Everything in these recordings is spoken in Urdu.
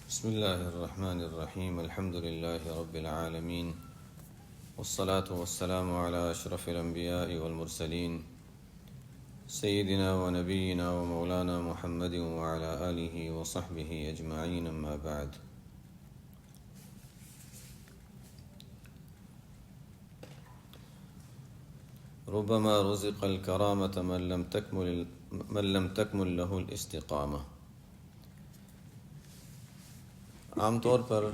بسم اللہ الرحمن الرحیم الحمد للہ رب العالمین والصلاة والسلام علی اشرف الانبیاء والمرسلین سیدنا و نبینا و مولانا محمد وعلی آلہ وصحبہ اجمعین اما بعد۔ ربما رزق الکرامۃ من لم تکمل له الاستقامہ۔ عام طور پر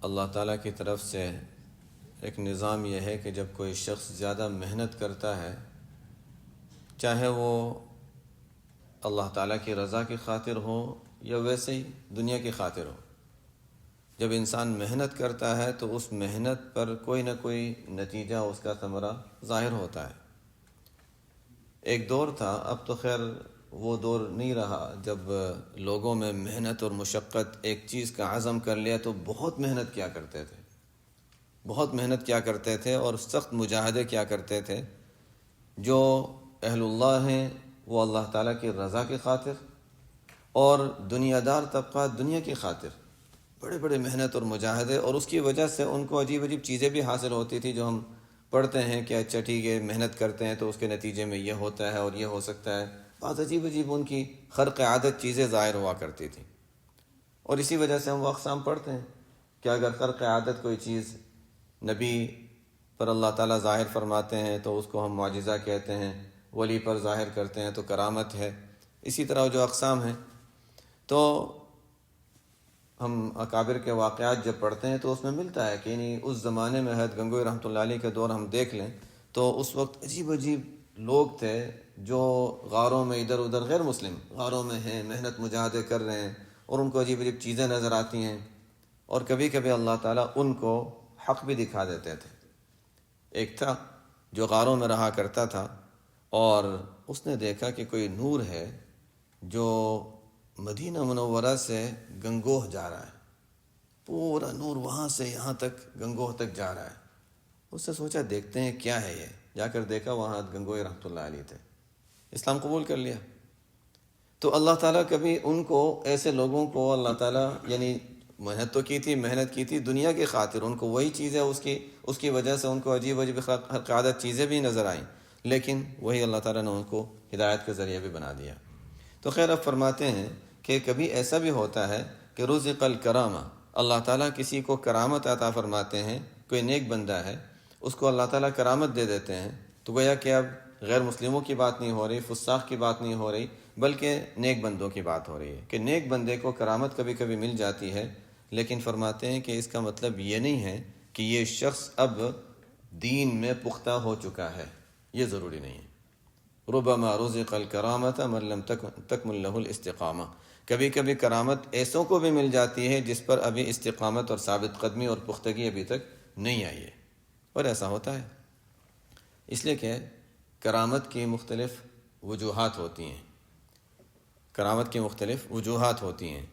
اللہ تعالیٰ کی طرف سے ایک نظام یہ ہے کہ جب کوئی شخص زیادہ محنت کرتا ہے، چاہے وہ اللہ تعالیٰ کی رضا کی خاطر ہو یا ویسے ہی دنیا کی خاطر ہو، جب انسان محنت کرتا ہے تو اس محنت پر کوئی نہ کوئی نتیجہ، اس کا ثمرہ ظاہر ہوتا ہے۔ ایک دور تھا، اب تو خیر وہ دور نہیں رہا، جب لوگوں میں محنت اور مشقت، ایک چیز کا عزم کر لیا تو بہت محنت کیا کرتے تھے اور سخت مجاہدے کیا کرتے تھے۔ جو اہل اللہ ہیں وہ اللہ تعالیٰ کی رضا کی خاطر، اور دنیا دار طبقہ دنیا کی خاطر بڑے بڑے محنت اور مجاہدے، اور اس کی وجہ سے ان کو عجیب عجیب چیزیں بھی حاصل ہوتی تھی جو ہم پڑھتے ہیں کہ اچھا ٹھیک ہے، محنت کرتے ہیں تو اس کے نتیجے میں یہ ہوتا ہے اور یہ ہو سکتا ہے۔ بہت عجیب عجیب ان کی خرق عادت چیزیں ظاہر ہوا کرتی تھیں، اور اسی وجہ سے ہم وہ اقسام پڑھتے ہیں کہ اگر خرق عادت کوئی چیز نبی پر اللہ تعالیٰ ظاہر فرماتے ہیں تو اس کو ہم معجزہ کہتے ہیں، ولی پر ظاہر کرتے ہیں تو کرامت ہے۔ اسی طرح جو اقسام ہیں، تو ہم اکابر کے واقعات جب پڑھتے ہیں تو اس میں ملتا ہے کہ یعنی اس زمانے میں حضرت گنگوئی رحمۃ اللہ علیہ کے دور ہم دیکھ لیں تو اس وقت عجیب عجیب لوگ تھے جو غاروں میں ادھر ادھر، غیر مسلم غاروں میں ہیں، محنت مجاہدے کر رہے ہیں، اور ان کو عجیب عجیب چیزیں نظر آتی ہیں، اور کبھی کبھی اللہ تعالیٰ ان کو حق بھی دکھا دیتے تھے۔ ایک تھا جو غاروں میں رہا کرتا تھا، اور اس نے دیکھا کہ کوئی نور ہے جو مدینہ منورہ سے گنگوہ جا رہا ہے، پورا نور وہاں سے یہاں تک گنگوہ تک جا رہا ہے۔ اس سے سوچا دیکھتے ہیں کیا ہے یہ، جا کر دیکھا وہاں گنگوئی رحمۃ اللہ علیہ تھے، اسلام قبول کر لیا۔ تو اللہ تعالیٰ کبھی ان کو، ایسے لوگوں کو اللہ تعالیٰ، یعنی محنت کی تھی دنیا کی خاطر، ان کو وہی چیزیں اس کی وجہ سے ان کو عجیب عجیب خرق عادت چیزیں بھی نظر آئیں، لیکن وہی اللہ تعالیٰ نے ان کو ہدایت کے ذریعے بھی بنا دیا۔ تو خیر اب فرماتے ہیں کہ کبھی ایسا بھی ہوتا ہے کہ رزق الکرامہ، اللہ تعالیٰ کسی کو کرامت عطا فرماتے ہیں، کوئی نیک بندہ ہے اس کو اللہ تعالیٰ کرامت دے دیتے ہیں، تو گویا کہ اب غیر مسلموں کی بات نہیں ہو رہی، فساق کی بات نہیں ہو رہی، بلکہ نیک بندوں کی بات ہو رہی ہے کہ نیک بندے کو کرامت کبھی کبھی مل جاتی ہے، لیکن فرماتے ہیں کہ اس کا مطلب یہ نہیں ہے کہ یہ شخص اب دین میں پختہ ہو چکا ہے، یہ ضروری نہیں ہے۔ ربما رزق الکرامۃ من لم تکمل له الاستقامہ، کبھی کبھی کرامت ایسوں کو بھی مل جاتی ہے جس پر ابھی استقامت اور ثابت قدمی اور پختگی ابھی تک نہیں آئی ہے، اور ایسا ہوتا ہے اس لیے کہ کرامت کی مختلف وجوہات ہوتی ہیں۔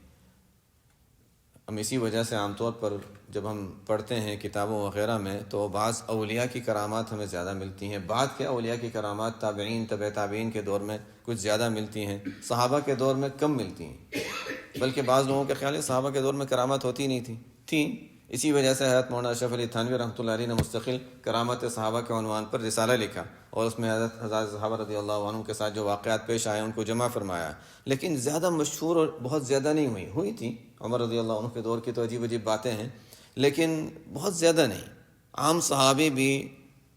ہم اسی وجہ سے عام طور پر جب ہم پڑھتے ہیں کتابوں وغیرہ میں تو بعض اولیاء کی کرامات ہمیں زیادہ ملتی ہیں، بعد کے اولیاء کی کرامات تابعین، تبع تابعین کے دور میں کچھ زیادہ ملتی ہیں، صحابہ کے دور میں کم ملتی ہیں، بلکہ بعض لوگوں کے خیال ہے صحابہ کے دور میں کرامات ہوتی نہیں تھیں۔ اسی وجہ سے حضرت مولانا اشرف علی تھانوی رحمۃ اللہ علیہ نے مستقل کرامت صحابہ کے عنوان پر رسالہ لکھا، اور اس میں حضرت صحابہ رضی اللہ عنہ کے ساتھ جو واقعات پیش آئے ان کو جمع فرمایا، لیکن زیادہ مشہور اور بہت زیادہ نہیں ہوئی تھی۔ عمر رضی اللہ عنہ کے دور کی تو عجیب عجیب باتیں ہیں، لیکن بہت زیادہ نہیں۔ عام صحابی بھی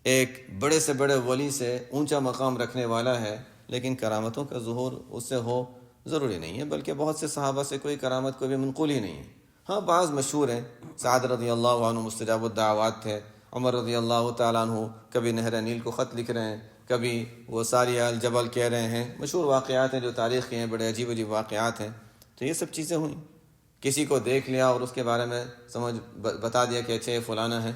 ایک بڑے سے بڑے ولی سے اونچا مقام رکھنے والا ہے، لیکن کرامتوں کا ظہور اس سے ہو ضروری نہیں ہے، بلکہ بہت سے صحابہ سے کوئی کرامت کوئی بھی منقول ہی نہیں ہے۔ ہاں بعض مشہور ہیں، سعد رضی اللہ عنہ مستجاب الدعوات تھے، عمر رضی اللہ تعالیٰ عنہ کبھی نہر نیل کو خط لکھ رہے ہیں، کبھی وہ ساریہ الجبل کہہ رہے ہیں، مشہور واقعات ہیں جو تاریخ کے ہیں، بڑے عجیب عجیب واقعات ہیں۔ تو یہ سب چیزیں ہوئیں، کسی کو دیکھ لیا اور اس کے بارے میں بتا دیا کہ اچھا یہ فلانا ہے،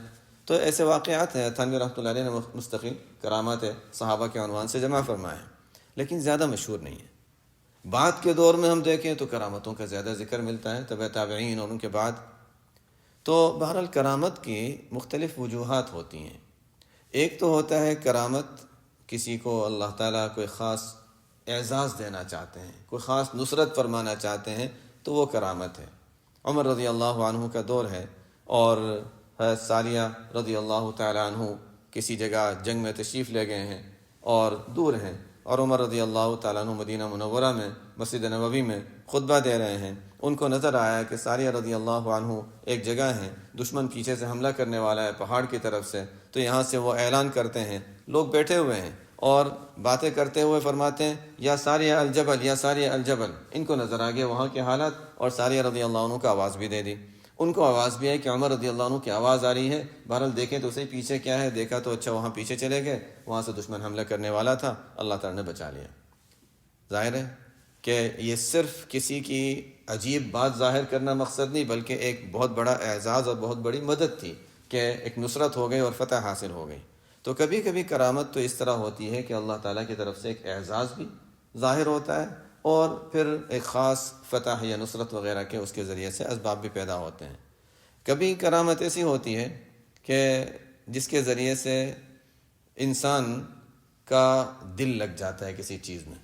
تو ایسے واقعات ہیں۔ تھانوی رحمۃ اللہ علیہ نے مستقل کرامات صحابہ کے عنوان سے جمع فرمائے ہیں، لیکن زیادہ مشہور نہیں ہے۔ بعد کے دور میں ہم دیکھیں تو کرامتوں کا زیادہ ذکر ملتا ہے، تبع تابعین اور ان کے بعد۔ تو بہرحال کرامت کی مختلف وجوہات ہوتی ہیں۔ ایک تو ہوتا ہے کرامت، کسی کو اللہ تعالیٰ کوئی خاص اعزاز دینا چاہتے ہیں، کوئی خاص نصرت فرمانا چاہتے ہیں، تو وہ کرامت ہے۔ عمر رضی اللہ عنہ کا دور ہے اور حضرت ساریہ رضی اللہ تعالیٰ عنہ کسی جگہ جنگ میں تشریف لے گئے ہیں اور دور ہیں، اور عمر رضی اللہ تعالیٰ عنہ مدینہ منورہ میں مسجد نبوی میں خطبہ دے رہے ہیں۔ ان کو نظر آیا کہ ساریہ رضی اللہ عنہ ایک جگہ ہیں، دشمن پیچھے سے حملہ کرنے والا ہے پہاڑ کی طرف سے، تو یہاں سے وہ اعلان کرتے ہیں، لوگ بیٹھے ہوئے ہیں اور باتیں کرتے ہوئے فرماتے ہیں یا ساریہ الجبل یا ساریہ الجبل۔ ان کو نظر آ گیا وہاں کے حالات اور ساریہ رضی اللہ عنہ کو آواز بھی دے دی۔ ان کو آواز بھی آئی کہ عمر رضی اللہ عنہ کی آواز آ رہی ہے، بہرحال دیکھیں تو صحیح پیچھے کیا ہے، دیکھا تو اچھا وہاں پیچھے چلے گئے، وہاں سے دشمن حملہ کرنے والا تھا، اللہ تعالیٰ نے بچا لیا۔ ظاہر ہے کہ یہ صرف کسی کی عجیب بات ظاہر کرنا مقصد نہیں، بلکہ ایک بہت بڑا اعزاز اور بہت بڑی مدد تھی کہ ایک نصرت ہو گئی اور فتح حاصل ہو گئی۔ تو کبھی کبھی کرامت تو اس طرح ہوتی ہے کہ اللہ تعالیٰ کی طرف سے ایک اعزاز بھی ظاہر ہوتا ہے اور پھر ایک خاص فتح یا نصرت وغیرہ کے اس کے ذریعے سے اسباب بھی پیدا ہوتے ہیں۔ کبھی کرامت ایسی ہوتی ہے کہ جس کے ذریعے سے انسان کا دل لگ جاتا ہے کسی چیز میں۔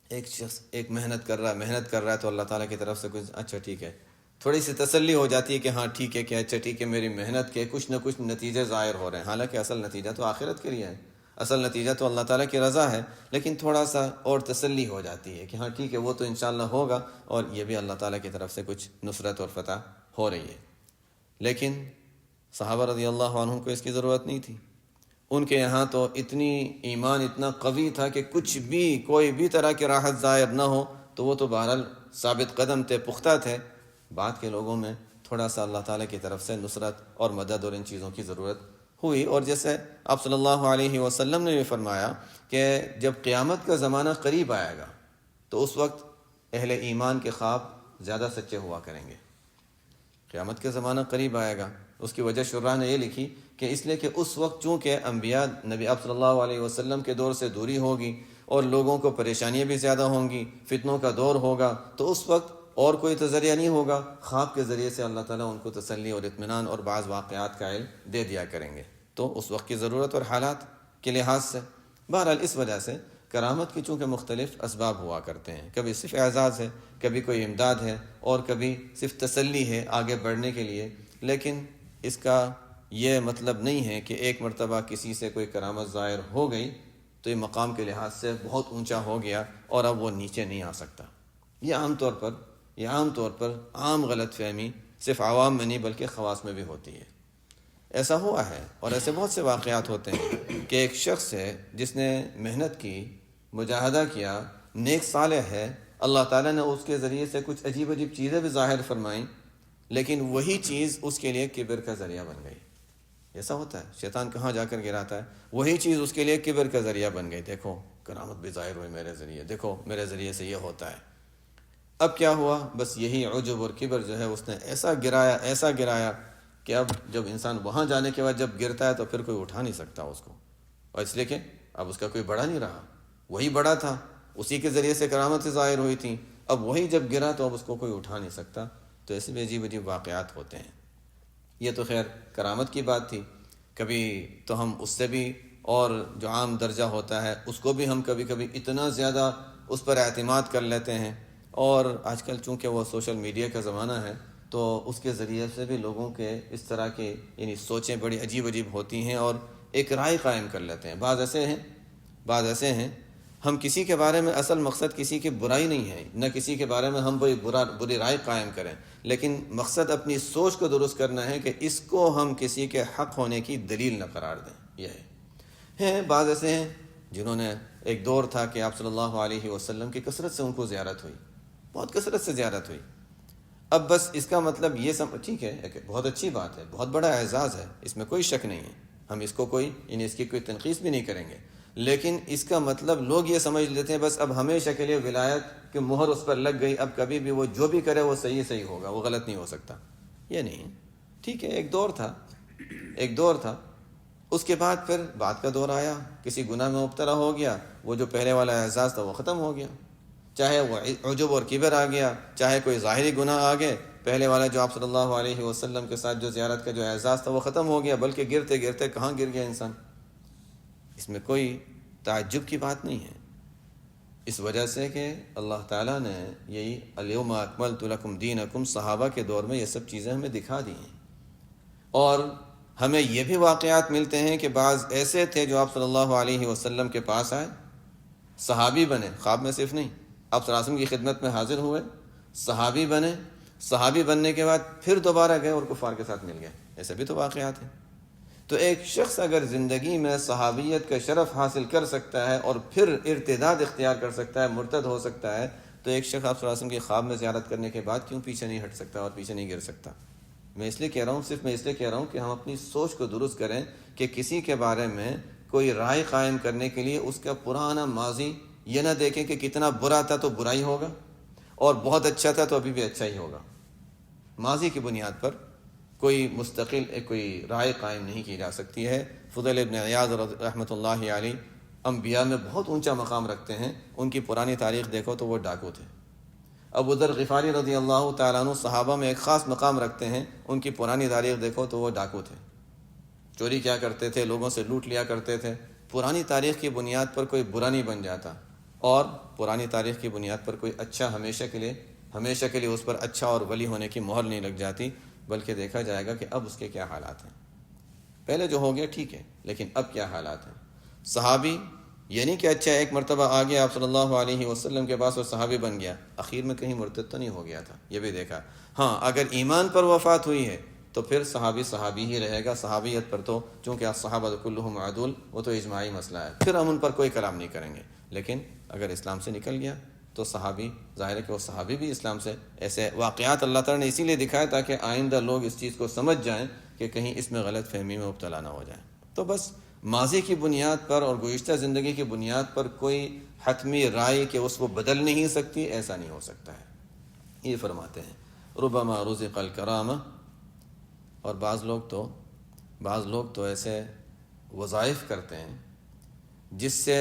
ایک شخص ایک محنت کر رہا ہے تو اللہ تعالیٰ کی طرف سے کچھ اچھا ٹھیک ہے، تھوڑی سی تسلی ہو جاتی ہے کہ ہاں ٹھیک ہے کہ اچھا ٹھیک ہے میری محنت کے کچھ نہ کچھ نتیجے ظاہر ہو رہے ہیں، حالانکہ اصل نتیجہ تو آخرت کے لیے ہے، اصل نتیجہ تو اللہ تعالیٰ کی رضا ہے، لیکن تھوڑا سا اور تسلی ہو جاتی ہے کہ ہاں ٹھیک ہے وہ تو انشاءاللہ ہوگا اور یہ بھی اللہ تعالیٰ کی طرف سے کچھ نصرت اور فتح ہو رہی ہے۔ لیکن صحابہ رضی اللہ عنہ کو اس کی ضرورت نہیں تھی۔ ان کے یہاں تو اتنی ایمان اتنا قوی تھا کہ کچھ بھی کوئی بھی طرح کی راحت ظاہر نہ ہو تو وہ تو بہرحال ثابت قدم تھے، پختہ تھے۔ بعد کے لوگوں میں تھوڑا سا اللہ تعالیٰ کی طرف سے نصرت اور مدد اور ان چیزوں کی ضرورت ہوئی، اور جیسے آپ صلی اللہ علیہ وسلم نے بھی فرمایا کہ جب قیامت کا زمانہ قریب آئے گا تو اس وقت اہل ایمان کے خواب زیادہ سچے ہوا کریں گے۔ قیامت کا زمانہ قریب آئے گا، اس کی وجہ شراح نے یہ لکھی کہ اس لیے کہ اس وقت چونکہ انبیاء نبی آپ صلی اللہ علیہ وسلم کے دور سے دوری ہوگی اور لوگوں کو پریشانیاں بھی زیادہ ہوں گی، فتنوں کا دور ہوگا، تو اس وقت اور کوئی تو ذریعہ نہیں ہوگا، خواب کے ذریعے سے اللہ تعالیٰ ان کو تسلی اور اطمینان اور بعض واقعات کا علم دے دیا کریں گے۔ تو اس وقت کی ضرورت اور حالات کے لحاظ سے بہرحال اس وجہ سے کرامت کی چونکہ مختلف اسباب ہوا کرتے ہیں، کبھی صرف اعزاز ہے، کبھی کوئی امداد ہے، اور کبھی صرف تسلی ہے آگے بڑھنے کے لیے، لیکن اس کا یہ مطلب نہیں ہے کہ ایک مرتبہ کسی سے کوئی کرامت ظاہر ہو گئی تو یہ مقام کے لحاظ سے بہت اونچا ہو گیا اور اب وہ نیچے نہیں آ سکتا۔ یہ عام طور پر عام غلط فہمی صرف عوام میں نہیں بلکہ خواص میں بھی ہوتی ہے۔ ایسا ہوا ہے اور ایسے بہت سے واقعات ہوتے ہیں کہ ایک شخص ہے جس نے محنت کی، مجاہدہ کیا، نیک صالح ہے، اللہ تعالیٰ نے اس کے ذریعے سے کچھ عجیب چیزیں بھی ظاہر فرمائیں، لیکن وہی چیز اس کے لیے کبر کا ذریعہ بن گئی۔ ایسا ہوتا ہے، شیطان کہاں جا کر گراتا ہے، وہی چیز اس کے لیے کبر کا ذریعہ بن گئی۔ دیکھو کرامت بھی ظاہر ہوئی میرے ذریعے، دیکھو میرے ذریعے سے یہ ہوتا ہے۔ اب کیا ہوا، بس یہی عجب اور کبر جو ہے اس نے ایسا گرایا کہ اب جب انسان وہاں جانے کے بعد جب گرتا ہے تو پھر کوئی اٹھا نہیں سکتا اس کو، اور اس لیے کہ اب اس کا کوئی بڑا نہیں رہا، وہی بڑا تھا، اسی کے ذریعے سے کرامت سے ظاہر ہوئی تھی، اب وہی جب گرا تو اب اس کو کوئی اٹھا نہیں سکتا۔ تو ایسے بھی عجیب واقعات ہوتے ہیں۔ یہ تو خیر کرامت کی بات تھی، کبھی تو ہم اس سے بھی اور جو عام درجہ ہوتا ہے اس کو بھی ہم کبھی کبھی اتنا زیادہ اس پر اعتماد کر لیتے ہیں، اور آج کل چونکہ وہ سوشل میڈیا کا زمانہ ہے تو اس کے ذریعے سے بھی لوگوں کے اس طرح کے یعنی سوچیں بڑی عجیب ہوتی ہیں اور ایک رائے قائم کر لیتے ہیں۔ بعض ایسے ہیں ہم کسی کے بارے میں اصل مقصد کسی کی برائی نہیں ہے، نہ کسی کے بارے میں ہم بری رائے قائم کریں، لیکن مقصد اپنی سوچ کو درست کرنا ہے کہ اس کو ہم کسی کے حق ہونے کی دلیل نہ قرار دیں۔ یہ ہے بعض ایسے ہیں جنہوں نے ایک دور تھا کہ آپ صلی اللہ علیہ وسلم کی کثرت سے ان کو زیارت ہوئی، بہت کثرت سے زیارت ہوئی۔ اب بس اس کا مطلب یہ ٹھیک ہے، ایک بہت اچھی بات ہے، بہت بڑا اعزاز ہے، اس میں کوئی شک نہیں ہے، ہم اس کو اس کی کوئی تنقید بھی نہیں کریں گے، لیکن اس کا مطلب لوگ یہ سمجھ لیتے ہیں بس اب ہمیشہ کے لیے ولایت کی مہر اس پر لگ گئی، اب کبھی بھی وہ جو بھی کرے وہ صحیح ہوگا، وہ غلط نہیں ہو سکتا۔ یہ نہیں، ٹھیک ہے ایک دور تھا، اس کے بعد پھر بعد کا دور آیا، کسی گناہ میں مبتلا ہو گیا، وہ جو پہلے والا اعزاز تھا وہ ختم ہو گیا، چاہے وہ عجب اور کبر آ گیا، چاہے کوئی ظاہری گناہ آ گئے، پہلے والا جو آپ صلی اللہ علیہ وسلم کے ساتھ جو زیارت کا جو اعزاز تھا وہ ختم ہو گیا، بلکہ گرتے گرتے کہاں گر گیا انسان۔ اس میں کوئی تعجب کی بات نہیں ہے، اس وجہ سے کہ اللہ تعالیٰ نے یہی الیوم اکملت لکم دینکم صحابہ کے دور میں یہ سب چیزیں ہمیں دکھا دی ہیں. اور ہمیں یہ بھی واقعات ملتے ہیں کہ بعض ایسے تھے جو آپ صلی اللہ علیہ وسلم کے پاس آئے، صحابی بنے، خواب میں صرف نہیں، آپ صلی اللہ علیہ وسلم کی خدمت میں حاضر ہوئے، صحابی بنے، صحابی بننے کے بعد پھر دوبارہ گئے اور کفار کے ساتھ مل گئے. ایسے بھی تو واقعات ہیں. تو ایک شخص اگر زندگی میں صحابیت کا شرف حاصل کر سکتا ہے اور پھر ارتداد اختیار کر سکتا ہے، مرتد ہو سکتا ہے، تو ایک شخص آپ صلی اللہ علیہ وسلم کی خواب میں زیارت کرنے کے بعد کیوں پیچھے نہیں ہٹ سکتا اور پیچھے نہیں گر سکتا؟ میں اس لیے کہہ رہا ہوں، صرف میں اس لیے کہہ رہا ہوں کہ ہم اپنی سوچ کو درست کریں کہ کسی کے بارے میں کوئی رائے قائم کرنے کے لیے اس کا پرانا ماضی یہ نہ دیکھیں کہ کتنا برا تھا تو برا ہی ہوگا اور بہت اچھا تھا تو ابھی بھی اچھا ہی ہوگا. ماضی کی بنیاد پر کوئی مستقل کوئی رائے قائم نہیں کی جا سکتی ہے. فضیل ابن عیاض رحمۃ اللہ علیہ انبیاء میں بہت اونچا مقام رکھتے ہیں. ان کی پرانی تاریخ دیکھو تو وہ ڈاکو تھے. ابو ذر غفاری رضی اللہ تعالیٰ عنہ صحابہ میں ایک خاص مقام رکھتے ہیں. ان کی پرانی تاریخ دیکھو تو وہ ڈاکو تھے، چوری کیا کرتے تھے، لوگوں سے لوٹ لیا کرتے تھے. پرانی تاریخ کی بنیاد پر کوئی برا نہیں بن جاتا، اور پرانی تاریخ کی بنیاد پر کوئی اچھا ہمیشہ کے لیے اس پر اچھا اور ولی ہونے کی مہر نہیں لگ جاتی، بلکہ دیکھا جائے گا کہ اب اس کے کیا حالات ہیں. پہلے جو ہو گیا ٹھیک ہے، لیکن اب کیا حالات ہیں. صحابی یعنی کہ اچھا ایک مرتبہ آ گیا آپ صلی اللہ علیہ وسلم کے پاس اور صحابی بن گیا، اخیر میں کہیں مرتد تو نہیں ہو گیا تھا، یہ بھی دیکھا. ہاں اگر ایمان پر وفات ہوئی ہے تو پھر صحابی ہی رہے گا. صحابیت پر تو چونکہ الصحابہ کلہم عدول، وہ تو اجماعی مسئلہ ہے، پھر ہم ان پر کوئی کلام نہیں کریں گے. لیکن اگر اسلام سے نکل گیا تو صحابی، ظاہر ہے کہ وہ صحابی بھی اسلام سے. ایسے واقعات اللہ تعالیٰ نے اسی لیے دکھائے تاکہ آئندہ لوگ اس چیز کو سمجھ جائیں کہ کہیں اس میں غلط فہمی میں مبتلا نہ ہو جائیں. تو بس ماضی کی بنیاد پر اور گزشتہ زندگی کی بنیاد پر کوئی حتمی رائے کہ اس کو بدل نہیں سکتی، ایسا نہیں ہو سکتا ہے. یہ فرماتے ہیں ربما رزق الکرامہ. اور بعض لوگ تو ایسے وظائف کرتے ہیں جس سے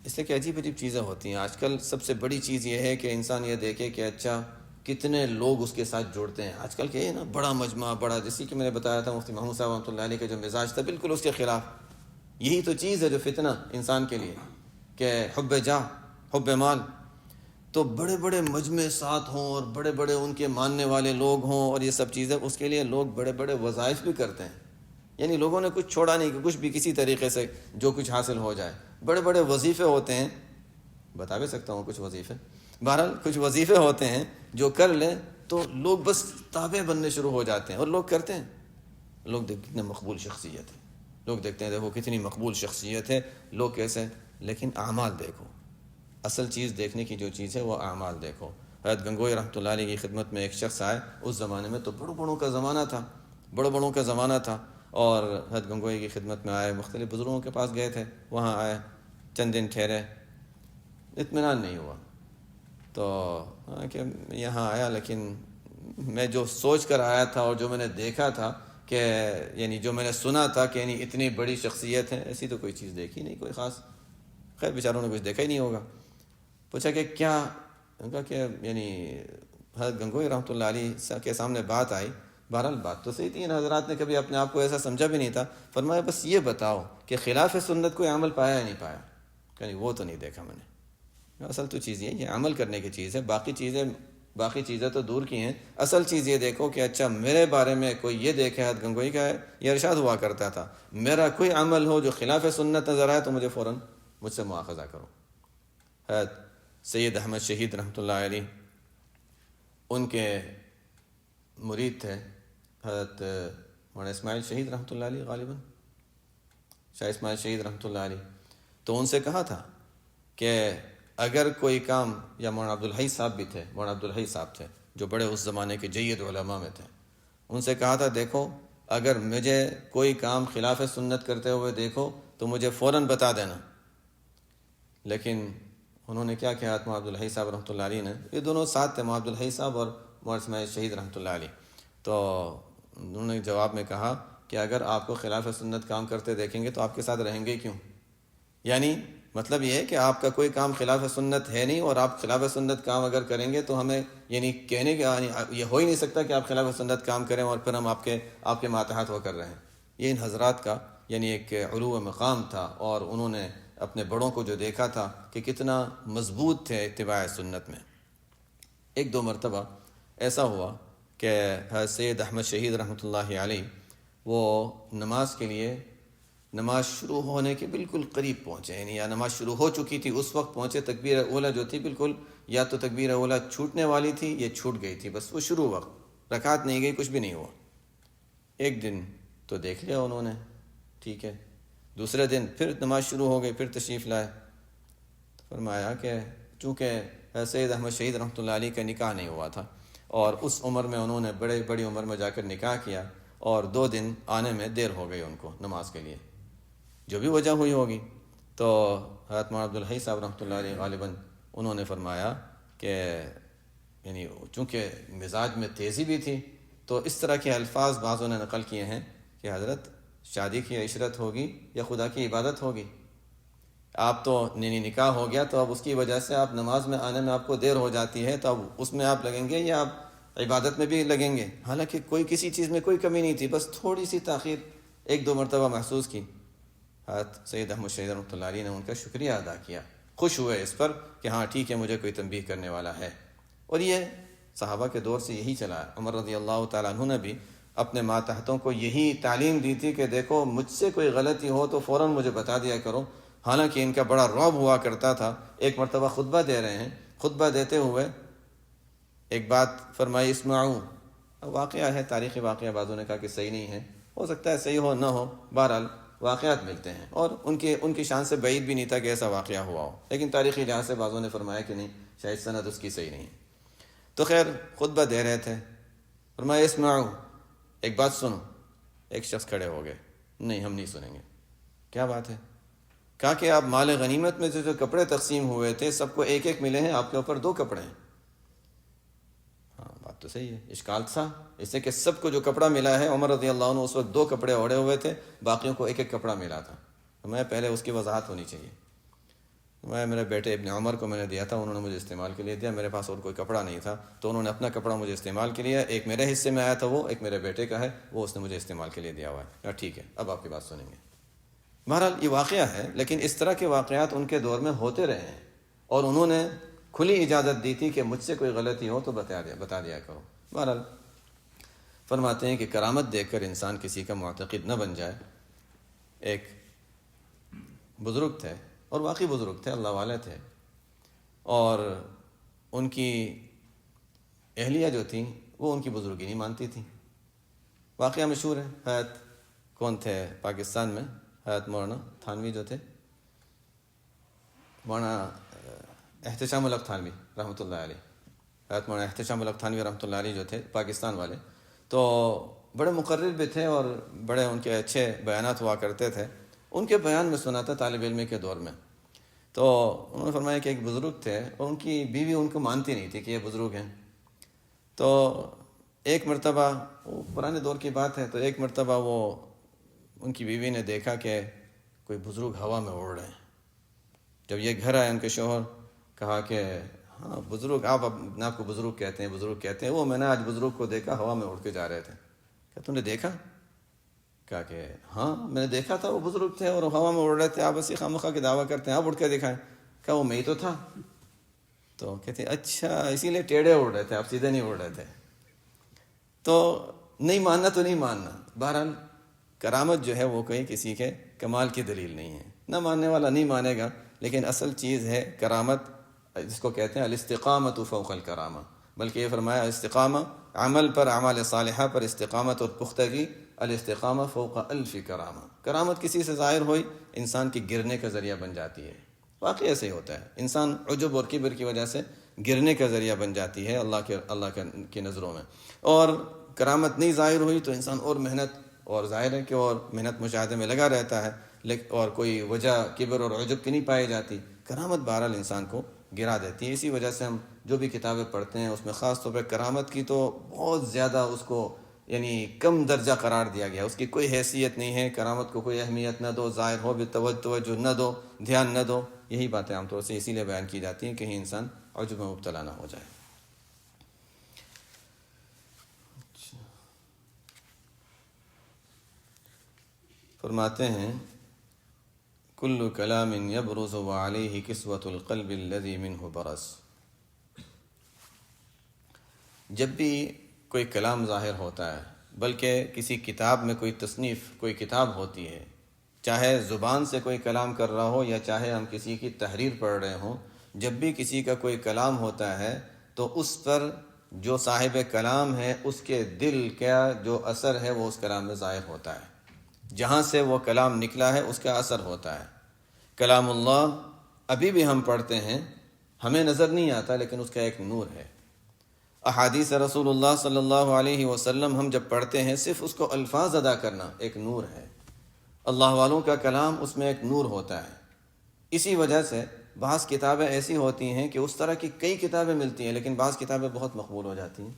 اس لیے کہ عجیب چیزیں ہوتی ہیں. آج کل سب سے بڑی چیز یہ ہے کہ انسان یہ دیکھے کہ اچھا کتنے لوگ اس کے ساتھ جوڑتے ہیں. آج کل کہ نا بڑا مجمع، بڑا، جیسے کہ میں نے بتایا تھا مفتی محمود صاحب رحمۃ اللہ علیہ کا جو مزاج تھا بالکل اس کے خلاف. یہی تو چیز ہے جو فتنہ انسان کے لیے، کہ حب جاہ، حب مال. تو بڑے بڑے مجمع ساتھ ہوں اور بڑے بڑے ان کے ماننے والے لوگ ہوں اور یہ سب چیزیں، اس کے لیے لوگ بڑے بڑے وظائف بھی کرتے ہیں. یعنی لوگوں نے کچھ چھوڑا نہیں کہ کچھ بھی کسی طریقے سے جو کچھ حاصل ہو جائے. بڑے بڑے وظیفے ہوتے ہیں، بتا بھی سکتا ہوں کچھ وظیفے، بہرحال کچھ وظیفے ہوتے ہیں جو کر لیں تو لوگ بس تابع بننے شروع ہو جاتے ہیں اور لوگ کرتے ہیں. لوگ دیکھتے کتنے مقبول شخصیت ہے، لوگ دیکھتے ہیں دیکھو کتنی مقبول شخصیت ہے، لوگ کیسے. لیکن اعمال دیکھو، اصل چیز دیکھنے کی جو چیز ہے وہ اعمال دیکھو. حضرت گنگوئی رحمۃ اللہ علیہ کی خدمت میں ایک شخص آئے. اس زمانے میں تو بڑوں کا زمانہ تھا اور حضرت گنگوئی کی خدمت میں آئے. مختلف بزرگوں کے پاس گئے تھے، وہاں آئے، چند دن ٹھہرے، اطمینان نہیں ہوا. تو کہ یہاں آیا، لیکن میں جو سوچ کر آیا تھا اور جو میں نے دیکھا تھا کہ یعنی جو میں نے سنا تھا کہ یعنی اتنی بڑی شخصیت ہے، ایسی تو کوئی چیز دیکھی نہیں، کوئی خاص. خیر بیچاروں نے کچھ دیکھا ہی نہیں ہوگا. پوچھا کہ کیا؟ کہا کہ یعنی حضرت گنگوئی رحمۃ اللہ علیہ کے سامنے بات آئی. بہرحال بات تو صحیح تھی، ان حضرات نے کبھی اپنے آپ کو ایسا سمجھا بھی نہیں تھا. فرمایا بس یہ بتاؤ کہ خلاف سنت کوئی عمل پایا یا نہیں پایا؟ کہ نہیں وہ تو نہیں دیکھا میں نے. اصل تو چیز یہ عمل کرنے کی چیز ہے، باقی چیزیں تو دور کی ہیں. اصل چیز یہ دیکھو کہ اچھا میرے بارے میں کوئی یہ دیکھے. حضرت گنگوئی کا یہ ارشاد ہوا کرتا تھا، میرا کوئی عمل ہو جو خلاف سنت نظر آئے تو مجھے فوراً مجھ سے مواخذہ کرو. حضرت سید احمد شہید رحمۃ اللہ علیہ، ان کے مرید تھے حضرت مولانا اسماعیل شہید رحمۃ اللہ علیہ، غالباً شاہ اسماعیل شہید رحمۃ اللہ علیہ. تو ان سے کہا تھا کہ اگر کوئی کام، یا مولانا عبدالحی صاحب بھی تھے، مولانا عبدالحی صاحب تھے جو بڑے اس زمانے کے جید علماء میں تھے. ان سے کہا تھا دیکھو اگر مجھے کوئی کام خلاف سنت کرتے ہوئے دیکھو تو مجھے فوراً بتا دینا. لیکن انہوں نے کیا کہا؟ مولانا عبدالحی صاحب رحمۃ اللہ علیہ نے، یہ دونوں ساتھ تھے، مولانا عبدالحی صاحب اور مولانا اسماعیل شہید رحمۃ اللہ علیہ. تو انہوں نے جواب میں کہا کہ اگر آپ کو خلاف سنت کام کرتے دیکھیں گے تو آپ کے ساتھ رہیں گے کیوں؟ یعنی مطلب یہ ہے کہ آپ کا کوئی کام خلاف سنت ہے نہیں، اور آپ خلاف سنت کام اگر کریں گے تو ہمیں یعنی کہنے کا یہ ہو ہی نہیں سکتا کہ آپ خلاف سنت کام کریں اور پھر ہم آپ کے ماتحت ہو کر رہیں. یہ ان حضرات کا یعنی ایک علو مقام تھا، اور انہوں نے اپنے بڑوں کو جو دیکھا تھا کہ کتنا مضبوط تھے اتباع سنت میں۔ ایک دو مرتبہ ایسا ہوا کہ حضرت سید احمد شہید رحمۃ اللہ علیہ وہ نماز کے لیے، نماز شروع ہونے کے بالکل قریب پہنچے، یعنی یا نماز شروع ہو چکی تھی اس وقت پہنچے، تکبیر اولیٰ جو تھی بالکل یا تو تکبیر اولیٰ چھوٹنے والی تھی یا چھوٹ گئی تھی، بس وہ شروع وقت، رکعت نہیں گئی، کچھ بھی نہیں ہوا۔ ایک دن تو دیکھ لیا انہوں نے، ٹھیک ہے، دوسرے دن پھر نماز شروع ہو گئی، پھر تشریف لائے، فرمایا کہ چونکہ سید احمد شہید رحمۃ اللہ علیہ کا نکاح نہیں ہوا تھا اور اس عمر میں انہوں نے بڑی عمر میں جا کر نکاح کیا، اور 2 دن آنے میں دیر ہو گئی ان کو نماز کے لیے، جو بھی وجہ ہوئی ہوگی۔ تو حضرت مولانا عبدالحی صاحب رحمۃ اللہ علیہ غالباً انہوں نے فرمایا کہ یعنی چونکہ مزاج میں تیزی بھی تھی، تو اس طرح کے الفاظ بعضوں نے نقل کیے ہیں کہ حضرت شادی کی عشرت ہوگی یا خدا کی عبادت ہوگی، آپ تو نکاح ہو گیا تو اب اس کی وجہ سے آپ نماز میں آنے میں آپ کو دیر ہو جاتی ہے، تو اب اس میں آپ لگیں گے یا آپ عبادت میں بھی لگیں گے؟ حالانکہ کوئی کسی چیز میں کوئی کمی نہیں تھی، بس تھوڑی سی تاخیر 1-2 مرتبہ محسوس کی۔ حضرت سید احمد شہید رحمۃ اللہ علیہ نے ان کا شکریہ ادا کیا، خوش ہوئے اس پر کہ ہاں ٹھیک ہے، مجھے کوئی تنبیہ کرنے والا ہے۔ اور یہ صحابہ کے دور سے یہی چلا ہے۔ عمر رضی اللہ تعالیٰ عنہ نے بھی اپنے ماتحتوں کو یہی تعلیم دی تھی کہ دیکھو مجھ سے کوئی غلطی ہو تو فوراً مجھے بتا دیا کرو۔ حالانکہ ان کا بڑا رعب ہوا کرتا تھا۔ ایک مرتبہ خطبہ دے رہے ہیں، خطبہ دیتے ہوئے ایک بات فرمائی، اسمعوا، واقعہ ہے، تاریخی واقعہ، بعضوں نے کہا کہ صحیح نہیں ہے، ہو سکتا ہے صحیح ہو نہ ہو، بہرحال واقعات ملتے ہیں، اور ان کی شان سے بعید بھی نہیں تھا کہ ایسا واقعہ ہوا ہو، لیکن تاریخی لحاظ سے بعضوں نے فرمایا کہ نہیں، شاید سند اس کی صحیح نہیں۔ تو خیر خطبہ دے رہے تھے، فرمایا اسمعوا، ایک بات سنو۔ ایک شخص کھڑے ہو گئے، نہیں ہم نہیں سنیں گے۔ کیا بات ہے؟ کہا کہ آپ مال غنیمت میں جو کپڑے تقسیم ہوئے تھے سب کو ایک ایک ملے ہیں، آپ کے اوپر 2 کپڑے ہیں۔ ہاں بات تو صحیح ہے، اشکال تھا اس سے کہ سب کو جو کپڑا ملا ہے، عمر رضی اللہ عنہ اس وقت 2 کپڑے اوڑے ہوئے تھے، باقیوں کو ایک ایک کپڑا ملا تھا۔ میں پہلے اس کی وضاحت ہونی چاہیے۔ میں میرے بیٹے ابن عمر کو میں نے دیا تھا، انہوں نے مجھے استعمال کے لیے دیا، میرے پاس اور کوئی کپڑا نہیں تھا، تو انہوں نے اپنا کپڑا مجھے استعمال کے لیے، ایک میرے حصے میں آیا تھا، وہ ایک میرے بیٹے کا ہے، وہ اس نے مجھے استعمال کے لیے دیا ہوا ہے۔ ٹھیک ہے، اب آپ کی بات سنیں گے۔ بہرحال یہ واقعہ ہے، لیکن اس طرح کے واقعات ان کے دور میں ہوتے رہے ہیں، اور انہوں نے کھلی اجازت دی تھی کہ مجھ سے کوئی غلطی ہو تو بتا دیا کرو۔ بہرحال فرماتے ہیں کہ کرامت دیکھ کر انسان کسی کا معتقد نہ بن جائے۔ ایک بزرگ تھے، اور واقعی بزرگ تھے، اللہ والے تھے، اور ان کی اہلیہ جو تھیں وہ ان کی بزرگی نہیں مانتی تھیں۔ واقعہ مشہور ہے، حضرت کون تھے پاکستان میں، حضرت مولانا تھانوی جو تھے، مولانا احتشام الحق تھانوی رحمۃ اللہ علیہ، حضرت مولانا احتشام الحق تھانوی رحمۃ اللہ علیہ جو تھے پاکستان والے، تو بڑے مقرر بھی تھے اور بڑے ان کے اچھے بیانات ہوا کرتے تھے۔ ان کے بیان میں سنا تھا طالب علم کے دور میں، تو انہوں نے فرمایا کہ ایک بزرگ تھے اور ان کی بیوی ان کو مانتی نہیں تھی کہ یہ بزرگ ہیں۔ تو ایک مرتبہ، وہ پرانے دور کی بات ہے، تو ایک مرتبہ وہ ان کی بیوی نے دیکھا کہ کوئی بزرگ ہوا میں اڑ رہے ہیں۔ جب یہ گھر آئے ان کے شوہر، کہا کہ ہاں بزرگ، آپ اپنے آپ کو بزرگ کہتے ہیں، وہ میں نے آج بزرگ کو دیکھا ہوا میں اڑ کے جا رہے تھے۔ کہا تم نے دیکھا؟ کہا کہ ہاں میں نے دیکھا تھا، وہ بزرگ تھے اور ہوا میں اڑ رہے تھے، آپ اسی خامخواہ کی دعویٰ کرتے ہیں، آپ اڑ کے دکھائیں۔ کہا وہ میں ہی تو تھا۔ تو کہتے اچھا اسی لیے ٹیڑھے اڑ رہے تھے، آپ سیدھے نہیں اڑ رہے تھے۔ تو نہیں ماننا تو نہیں ماننا، بہرحال کرامت جو ہے وہ کوئی کسی کے کمال کی دلیل نہیں ہے، نہ ماننے والا نہیں مانے گا، لیکن اصل چیز ہے کرامت، جس کو کہتے ہیں الاستقامت فوق الکرامہ، بلکہ یہ فرمایا استقامہ عمل پر، اعمال صالحہ پر استقامت اور پختگی، الاستقامہ فوق الف کرامہ۔ کرامت کسی سے ظاہر ہوئی انسان کی گرنے کا ذریعہ بن جاتی ہے، واقعی ایسے ہی ہوتا ہے، انسان عجب اور کبر کی وجہ سے گرنے کا ذریعہ بن جاتی ہے اللہ کی نظروں میں، اور کرامت نہیں ظاہر ہوئی تو انسان اور محنت، اور ظاہر ہے کہ اور محنت مشاہدے میں لگا رہتا ہے، اور کوئی وجہ کبر اور عجب کی نہیں پائی جاتی۔ کرامت بہرحال انسان کو گرا دیتی ہے۔ اسی وجہ سے ہم جو بھی کتابیں پڑھتے ہیں اس میں خاص طور پہ کرامت کی تو بہت زیادہ اس کو یعنی کم درجہ قرار دیا گیا، اس کی کوئی حیثیت نہیں ہے، کرامت کو کوئی اہمیت نہ دو، ظاہر ہو بھی توجہ نہ دو، دھیان نہ دو، یہی باتیں عام طور سے اسی لیے بیان کی جاتی ہیں کہیں انسان عجب میں مبتلا نہ ہو جائے۔ فرماتے ہیں کل کلام یبرز وعلیہ کسوۃ القلب الذی منہ برز۔ جب بھی کوئی کلام ظاہر ہوتا ہے، بلکہ کسی کتاب میں کوئی تصنیف، کوئی کتاب ہوتی ہے، چاہے زبان سے کوئی کلام کر رہا ہو یا چاہے ہم کسی کی تحریر پڑھ رہے ہوں، جب بھی کسی کا کوئی کلام ہوتا ہے تو اس پر جو صاحب کلام ہے اس کے دل کا جو اثر ہے وہ اس کلام میں ظاہر ہوتا ہے، جہاں سے وہ کلام نکلا ہے اس کا اثر ہوتا ہے۔ کلام اللہ ابھی بھی ہم پڑھتے ہیں، ہمیں نظر نہیں آتا لیکن اس کا ایک نور ہے۔ احادیث رسول اللہ صلی اللہ علیہ وسلم ہم جب پڑھتے ہیں، صرف اس کو الفاظ ادا کرنا ایک نور ہے۔ اللہ والوں کا کلام اس میں ایک نور ہوتا ہے۔ اسی وجہ سے بعض کتابیں ایسی ہوتی ہیں کہ اس طرح کی کئی کتابیں ملتی ہیں لیکن بعض کتابیں بہت مقبول ہو جاتی ہیں۔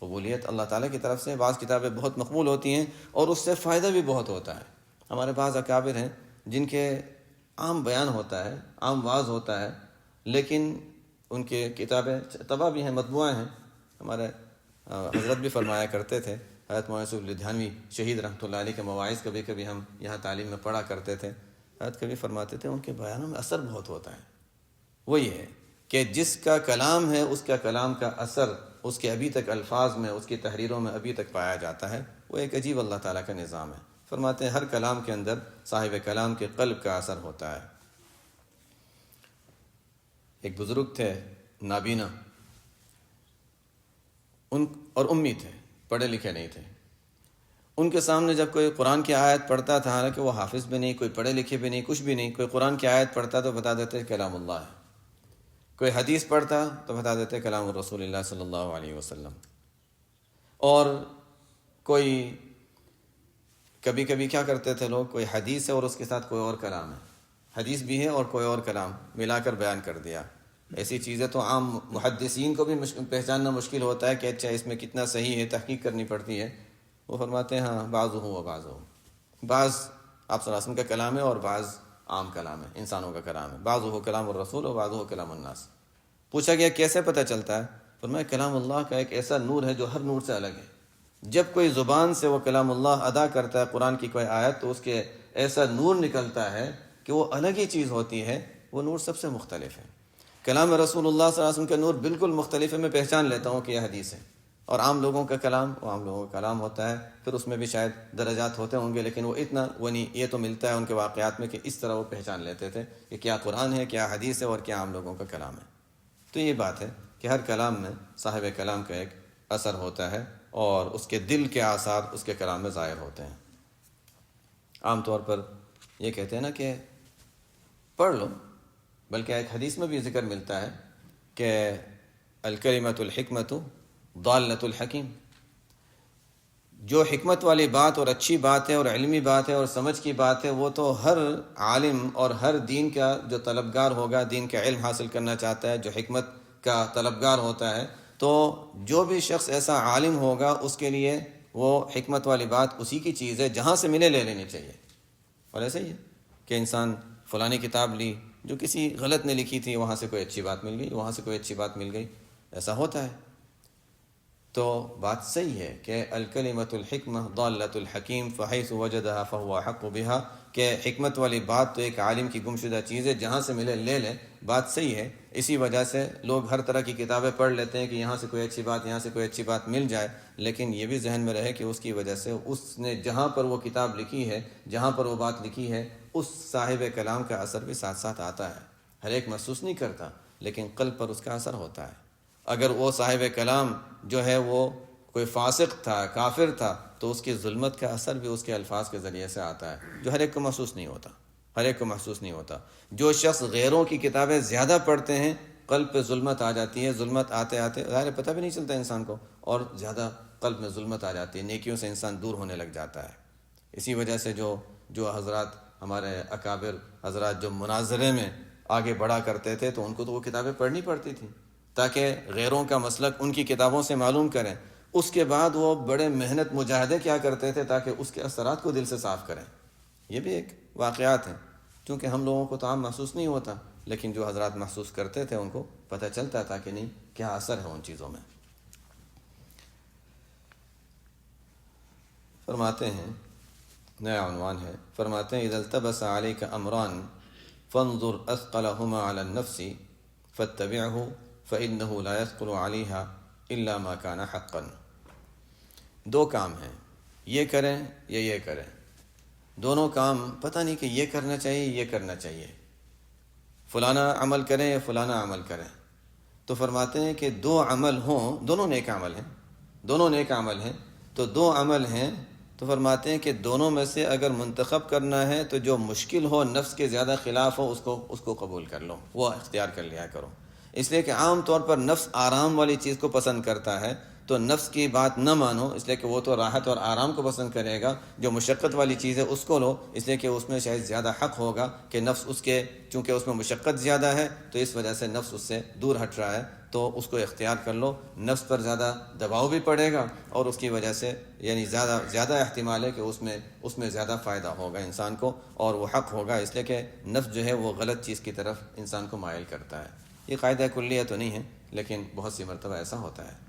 قبولیت اللہ تعالیٰ کی طرف سے بعض کتابیں بہت مقبول ہوتی ہیں اور اس سے فائدہ بھی بہت ہوتا ہے۔ ہمارے بعض اکابر ہیں جن کے عام بیان ہوتا ہے، عام واعظ ہوتا ہے، لیکن ان کے کتابیں طبع بھی ہیں، مطبوعہ ہیں۔ ہمارے حضرت بھی فرمایا کرتے تھے، حضرت مولانا یوسف لدھیانوی شہید رحمۃ اللہ علیہ کے مواعظ کبھی کبھی ہم یہاں تعلیم میں پڑھا کرتے تھے۔ حضرت کبھی فرماتے تھے ان کے بیانوں میں اثر بہت ہوتا ہے۔ وہ یہ ہے کہ جس کا کلام ہے اس کا کلام کا اثر اس کے ابھی تک الفاظ میں، اس کی تحریروں میں ابھی تک پایا جاتا ہے۔ وہ ایک عجیب اللہ تعالیٰ کا نظام ہے۔ فرماتے ہیں ہر کلام کے اندر صاحب کلام کے قلب کا اثر ہوتا ہے۔ ایک بزرگ تھے نابینا، ان اور امی تھے، پڑھے لکھے نہیں تھے۔ ان کے سامنے جب کوئی قرآن کی آیت پڑھتا تھا، حالانکہ وہ حافظ بھی نہیں، کوئی پڑھے لکھے بھی نہیں، کچھ بھی نہیں، کوئی قرآن کی آیت پڑھتا تو بتا دیتے کلام اللہ ہے، کوئی حدیث پڑھتا تو بتا دیتے کلام رسول اللہ صلی اللہ علیہ وسلم، اور کوئی کبھی کبھی کیا کرتے تھے لوگ، کوئی حدیث ہے اور اس کے ساتھ کوئی اور کلام ہے، حدیث بھی ہے اور کوئی اور کلام ملا کر بیان کر دیا۔ ایسی چیزیں تو عام محدثین کو بھی پہچاننا مشکل ہوتا ہے کہ اچھا اس میں کتنا صحیح ہے، تحقیق کرنی پڑتی ہے۔ وہ فرماتے ہیں ہاں بعض ہو بعض ہو، بعض آپ صلی اللہ علیہ وسلم کا کلام ہے اور بعض عام کلام ہے، انسانوں کا کلام ہے، بعض ہو کلام الرسول اور بعض ہو کلام الناس۔ پوچھا گیا کیسے پتہ چلتا ہے؟ فرمایا کلام اللہ کا ایک ایسا نور ہے جو ہر نور سے الگ ہے۔ جب کوئی زبان سے وہ کلام اللہ ادا کرتا ہے، قرآن کی کوئی آیت، تو اس کے ایسا نور نکلتا ہے کہ وہ الگ ہی چیز ہوتی ہے، وہ نور سب سے مختلف ہے۔ کلام رسول اللہ صلی اللہ علیہ وسلم کا نور بالکل مختلف ہے، میں پہچان لیتا ہوں کہ یہ حدیث ہے، اور عام لوگوں کا کلام وہ عام لوگوں کا کلام ہوتا ہے، پھر اس میں بھی شاید درجات ہوتے ہوں گے، لیکن وہ اتنا وہ نہیں، یہ تو ملتا ہے ان کے واقعات میں کہ اس طرح وہ پہچان لیتے تھے کہ کیا قرآن ہے، کیا حدیث ہے اور کیا عام لوگوں کا کلام ہے۔ تو یہ بات ہے کہ ہر کلام میں صاحب کلام کا ایک اثر ہوتا ہے اور اس کے دل کے آثار اس کے کلام میں ظاہر ہوتے ہیں۔ عام طور پر یہ کہتے ہیں نا کہ پڑھ لو، بلکہ ایک حدیث میں بھی ذکر ملتا ہے کہ الکلمۃ الحکمۃ ضالۃ الحکیم، جو حکمت والی بات اور اچھی بات ہے اور علمی بات ہے اور سمجھ کی بات ہے، وہ تو ہر عالم اور ہر دین کا جو طلبگار ہوگا، دین کا علم حاصل کرنا چاہتا ہے، جو حکمت کا طلبگار ہوتا ہے، تو جو بھی شخص ایسا عالم ہوگا اس کے لیے وہ حکمت والی بات اسی کی چیز ہے، جہاں سے ملے لے لینی چاہیے۔ اور ایسا ہی ہے کہ انسان فلانی کتاب لی جو کسی غلط نے لکھی تھی، وہاں سے کوئی اچھی بات مل گئی، وہاں سے کوئی اچھی بات مل گئی، ایسا ہوتا ہے۔ تو بات صحیح ہے کہ الکلمۃ الحکمہ ضالۃ الحکیم فحیث وجدها فهو احق بها، کہ حکمت والی بات تو ایک عالم کی گمشدہ چیز ہے، جہاں سے ملے لے لے، بات صحیح ہے۔ اسی وجہ سے لوگ ہر طرح کی کتابیں پڑھ لیتے ہیں کہ یہاں سے کوئی اچھی بات، یہاں سے کوئی اچھی بات مل جائے، لیکن یہ بھی ذہن میں رہے کہ اس کی وجہ سے اس نے جہاں پر وہ کتاب لکھی ہے، جہاں پر وہ بات لکھی ہے، اس صاحب کلام کا اثر بھی ساتھ ساتھ آتا ہے۔ ہر ایک محسوس نہیں کرتا لیکن قلب پر اس کا اثر ہوتا ہے۔ اگر وہ صاحب کلام جو ہے وہ کوئی فاسق تھا، کافر تھا، تو اس کی ظلمت کا اثر بھی اس کے الفاظ کے ذریعے سے آتا ہے، جو ہر ایک کو محسوس نہیں ہوتا، ہر ایک کو محسوس نہیں ہوتا۔ جو شخص غیروں کی کتابیں زیادہ پڑھتے ہیں، قلب پہ ظلمت آ جاتی ہے، ظلمت آتے آتے ظاہر پتہ بھی نہیں چلتا انسان کو، اور زیادہ قلب میں ظلمت آ جاتی ہے، نیکیوں سے انسان دور ہونے لگ جاتا ہے۔ اسی وجہ سے جو حضرات ہمارے اکابر حضرات جو مناظرے میں آگے بڑھا کرتے تھے، تو ان کو تو وہ کتابیں پڑھنی پڑتی تھیں تاکہ غیروں کا مسلک ان کی کتابوں سے معلوم کریں۔ اس کے بعد وہ بڑے محنت مجاہدے کیا کرتے تھے تاکہ اس کے اثرات کو دل سے صاف کریں۔ یہ بھی ایک واقعات ہیں، کیونکہ ہم لوگوں کو تو عام محسوس نہیں ہوتا، لیکن جو حضرات محسوس کرتے تھے ان کو پتہ چلتا تھا کہ نہیں کیا اثر ہے ان چیزوں میں۔ فرماتے ہیں نیا عنوان ہے. فرماتے ہیں اذا التبس علیک امران فانظر اثقلهما على النفس فاتبعه فانه لا يثقل عليها الا ما كان حقا. دو کام ہیں، یہ کریں یا یہ کریں. دونوں کام پتہ نہیں کہ یہ کرنا چاہیے یہ کرنا چاہیے، فلانا عمل کریں یا فلانا عمل کریں. تو فرماتے ہیں کہ دو عمل ہوں، دونوں نیک عمل ہیں، دونوں نیک عمل ہیں، تو دو عمل ہیں تو فرماتے ہیں کہ دونوں میں سے اگر منتخب کرنا ہے تو جو مشکل ہو، نفس کے زیادہ خلاف ہو، اس کو قبول کر لو، وہ اختیار کر لیا کرو. اس لیے کہ عام طور پر نفس آرام والی چیز کو پسند کرتا ہے، تو نفس کی بات نہ مانو، اس لیے کہ وہ تو راحت اور آرام کو پسند کرے گا. جو مشقت والی چیز ہے اس کو لو، اس لیے کہ اس میں شاید زیادہ حق ہوگا کہ نفس اس کے، چونکہ اس میں مشقت زیادہ ہے تو اس وجہ سے نفس اس سے دور ہٹ رہا ہے، تو اس کو اختیار کر لو. نفس پر زیادہ دباؤ بھی پڑے گا اور اس کی وجہ سے یعنی زیادہ احتمال ہے کہ اس میں زیادہ فائدہ ہوگا انسان کو اور وہ حق ہوگا، اس لیے کہ نفس جو ہے وہ غلط چیز کی طرف انسان کو مائل کرتا ہے. یہ قاعدہ کلیہ تو نہیں ہے لیکن بہت سی مرتبہ ایسا ہوتا ہے.